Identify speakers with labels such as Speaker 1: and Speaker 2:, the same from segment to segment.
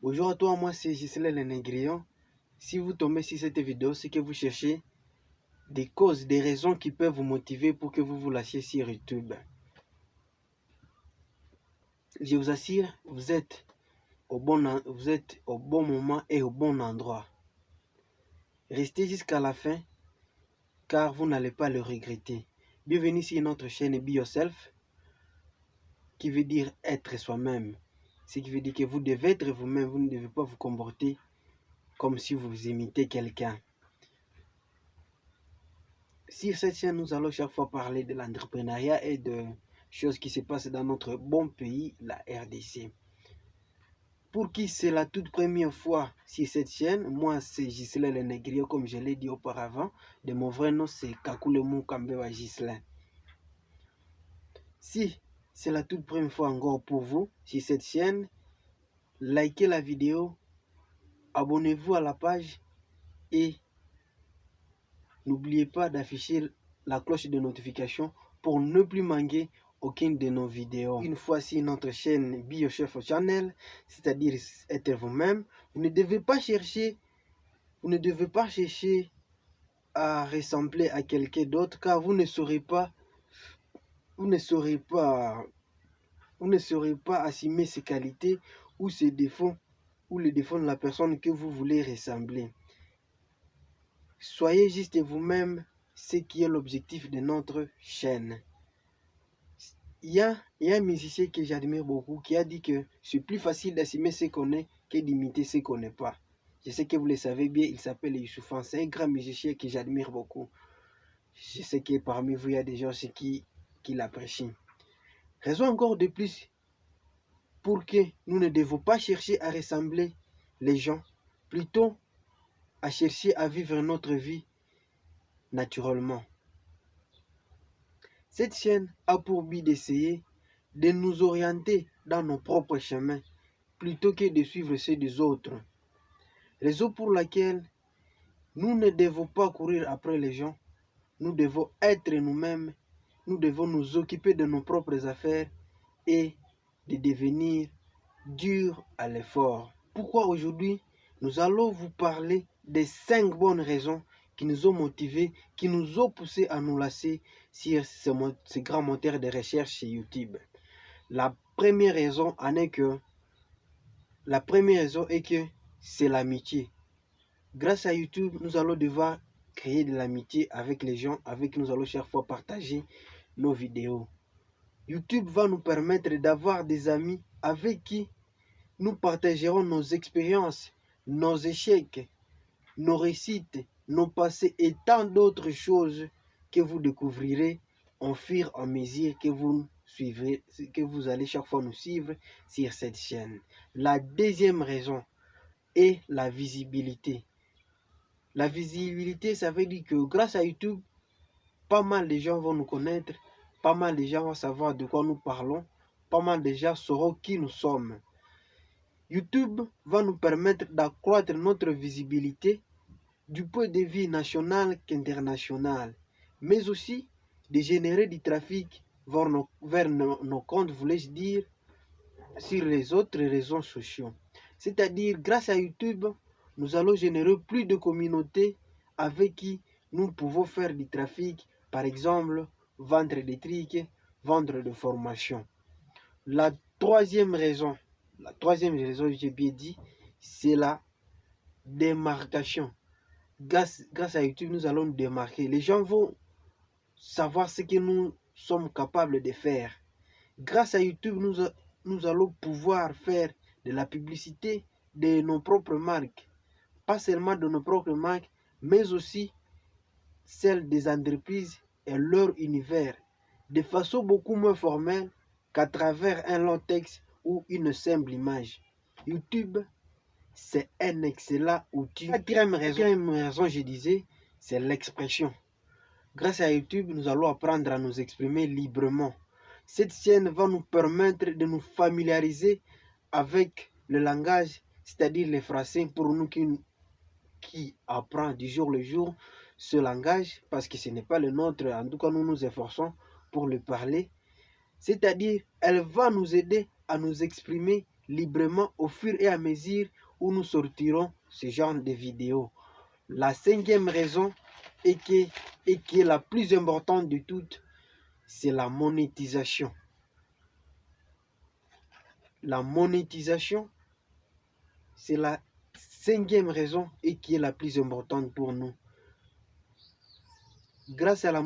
Speaker 1: Bonjour à toi, moi c'est Gisèle le Négrion. Si vous tombez sur cette vidéo, c'est que vous cherchez des causes, des raisons qui peuvent vous motiver pour que vous vous lâchiez sur YouTube. Je vous assure, vous êtes au bon moment et au bon endroit. Restez jusqu'à la fin car vous n'allez pas le regretter. Bienvenue sur notre chaîne Be Yourself, qui veut dire être soi-même. Ce qui veut dire que vous devez être vous-même, vous ne devez pas vous comporter comme si vous imitez quelqu'un. Sur cette chaîne, nous allons chaque fois parler de l'entrepreneuriat et de choses qui se passent dans notre bon pays, la RDC. Pour qui c'est la toute première fois sur cette chaîne, moi c'est Gisèle le Négrion, comme je l'ai dit auparavant. De mon vrai nom, c'est Kakulemou Kambewa Gislain. Si c'est la toute première fois encore pour vous sur cette chaîne, likez la vidéo, abonnez-vous à la page et n'oubliez pas d'afficher la cloche de notification pour ne plus manquer aucune de nos vidéos. Une fois sur notre chaîne Be Yourself Channel, c'est-à-dire être vous-même, vous ne devez pas chercher à ressembler à quelqu'un d'autre, car vous ne saurez pas assumer ses qualités ou ses défauts ou les défauts de la personne que vous voulez ressembler. Soyez juste vous-même, ce qui est l'objectif de notre chaîne. Il y a un musicien que j'admire beaucoup qui a dit que c'est plus facile d'assumer ce qu'on est que d'imiter ce qu'on n'est pas. Je sais que vous le savez bien, il s'appelle Youssoufan. C'est un grand musicien que j'admire beaucoup. Je sais que parmi vous, il y a des gens qui l'apprécient. Raison encore de plus pour que nous ne devons pas chercher à ressembler les gens, plutôt à chercher à vivre notre vie naturellement. Cette chaîne a pour but d'essayer de nous orienter dans nos propres chemins plutôt que de suivre ceux des autres. Raison pour laquelle nous ne devons pas courir après les gens, nous devons être nous-mêmes, nous devons nous occuper de nos propres affaires et de devenir durs à l'effort. Pourquoi aujourd'hui nous allons vous parler des 5 bonnes raisons qui nous ont motivés, qui nous ont poussés à nous lasser sur ce grand moteur de recherche chez YouTube. La première raison est que c'est l'amitié. Grâce à YouTube, nous allons devoir créer de l'amitié avec les gens avec qui nous allons chaque fois partager nos vidéos. YouTube va nous permettre d'avoir des amis avec qui nous partagerons nos expériences, nos échecs, nos réussites, nos passés et tant d'autres choses que vous découvrirez au fur et à mesure que vous allez chaque fois nous suivre sur cette chaîne. La deuxième raison est la visibilité. La visibilité, ça veut dire que grâce à YouTube, pas mal de gens vont nous connaître, pas mal de gens vont savoir de quoi nous parlons, pas mal de gens sauront qui nous sommes. YouTube va nous permettre d'accroître notre visibilité du point de vue national qu'international, mais aussi de générer du trafic vers nos comptes, voulais-je dire, sur les autres réseaux sociaux. C'est-à-dire, grâce à YouTube, nous allons générer plus de communautés avec qui nous pouvons faire du trafic, par exemple, vendre des trucs, vendre des formations. La troisième raison, j'ai bien dit, c'est la démarcation. Grâce à YouTube, nous allons nous démarquer. Les gens vont savoir ce que nous sommes capables de faire. Grâce à YouTube, nous allons pouvoir faire de la publicité de nos propres marques. Pas seulement de nos propres marques, mais aussi celles des entreprises et leur univers, de façon beaucoup moins formelle qu'à travers un long texte ou une simple image. YouTube, c'est un excellent outil. La quatrième raison, je disais, c'est l'expression. Grâce à YouTube, nous allons apprendre à nous exprimer librement. Cette chaîne va nous permettre de nous familiariser avec le langage, c'est-à-dire les français, pour nous qui apprend du jour le jour ce langage, parce que ce n'est pas le nôtre, en tout cas nous nous efforçons pour le parler. C'est-à-dire, elle va nous aider à nous exprimer librement au fur et à mesure où nous sortirons ce genre de vidéos. La cinquième raison et qui est la plus importante de toutes, c'est la monétisation. La monétisation, c'est la cinquième raison et qui est la plus importante pour nous. Grâce à la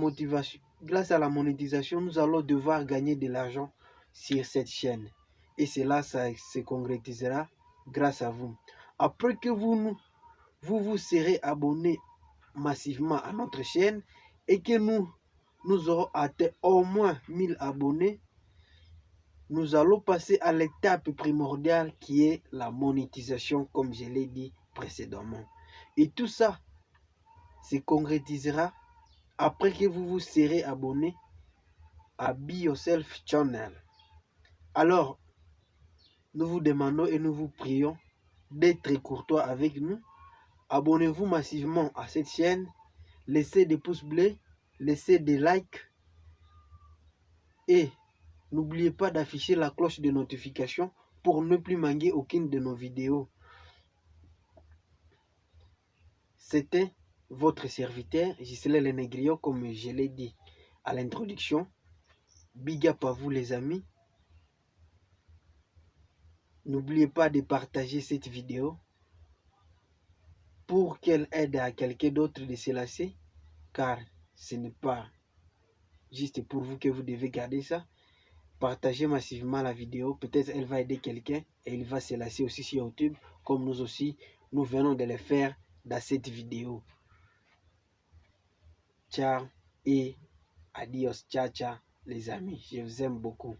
Speaker 1: monétisation, nous allons devoir gagner de l'argent sur cette chaîne. Et cela, ça se concrétisera grâce à vous. Après que vous serez abonné massivement à notre chaîne et que nous aurons atteint au moins 1000 abonnés, nous allons passer à l'étape primordiale qui est la monétisation, comme je l'ai dit précédemment. Et tout ça se concrétisera après que vous serez abonné à Be Yourself Channel. Alors, nous vous demandons et nous vous prions d'être courtois avec nous. Abonnez-vous massivement à cette chaîne. Laissez des pouces bleus, laissez des likes. Et n'oubliez pas d'afficher la cloche de notification pour ne plus manquer aucune de nos vidéos. C'était votre serviteur, Gisèle Lenegrio, comme je l'ai dit à l'introduction. Big up à vous les amis. N'oubliez pas de partager cette vidéo pour qu'elle aide à quelqu'un d'autre de se lasser, car ce n'est pas juste pour vous que vous devez garder ça. Partagez massivement la vidéo, peut-être elle va aider quelqu'un et il va se lasser aussi sur YouTube, comme nous aussi, nous venons de le faire dans cette vidéo. Ciao et adios, ciao, ciao les amis, je vous aime beaucoup.